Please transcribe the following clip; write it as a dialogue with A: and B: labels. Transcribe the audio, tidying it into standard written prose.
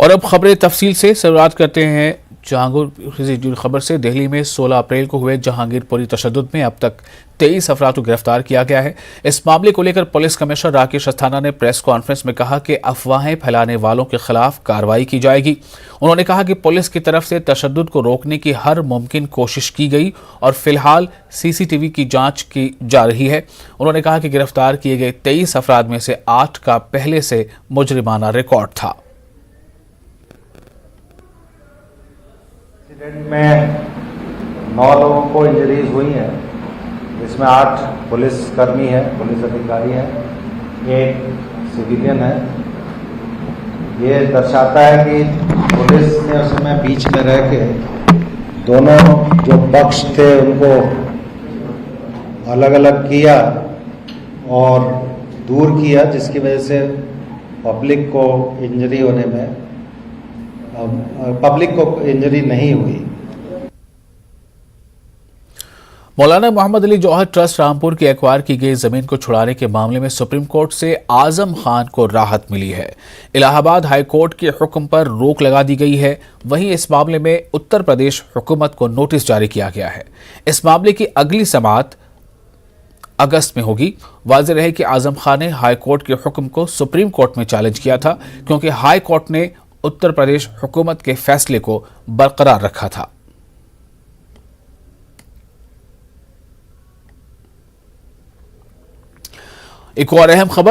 A: और अब खबरें तफसील से शुरुआत करते हैं जहांगीरपुर से जुड़ी खबर से। दिल्ली में 16 अप्रैल को हुए जहांगीरपुरी तशद्दुद में अब तक 23 अफराद को गिरफ्तार किया गया है। इस मामले को लेकर पुलिस कमिश्नर राकेश अस्थाना ने प्रेस कॉन्फ्रेंस में कहा कि अफवाहें फैलाने वालों के खिलाफ कार्रवाई की जाएगी। उन्होंने कहा कि पुलिस की तरफ से तशद्दुद को रोकने की हर मुमकिन कोशिश की गई और फिलहाल सीसीटीवी की जांच की जा रही है। उन्होंने कहा कि गिरफ्तार किए गए 23 अफराद में से 8 का पहले से मुजरिमाना रिकॉर्ड था।
B: इंसिडेंट में 9 लोगों को इंजरीज हुई हैं, जिसमें 8 पुलिसकर्मी हैं, पुलिस अधिकारी हैं, 1 सिविलियन है। ये दर्शाता है कि पुलिस ने उस समय बीच में रह के दोनों जो पक्ष थे उनको अलग अलग किया और दूर किया, जिसकी वजह से पब्लिक को इंजरी नहीं हुई।
A: मौलाना मोहम्मद अली जौहर ट्रस्ट रामपुर की एक्वायर की गई जमीन को छुड़ाने के मामले में सुप्रीम कोर्ट से आजम खान को राहत मिली है। इलाहाबाद हाई कोर्ट के हुक्म पर रोक लगा दी गई है। वहीं इस मामले में उत्तर प्रदेश हुकूमत को नोटिस जारी किया गया है। इस मामले की अगली समाअत अगस्त में होगी। वाज़ेह रहे कि आजम खान ने हाई कोर्ट के हुक्म को सुप्रीम कोर्ट में चैलेंज किया था, क्योंकि हाई कोर्ट ने उत्तर प्रदेश हुकूमत के फैसले को बरकरार रखा था। एक और अहम खबर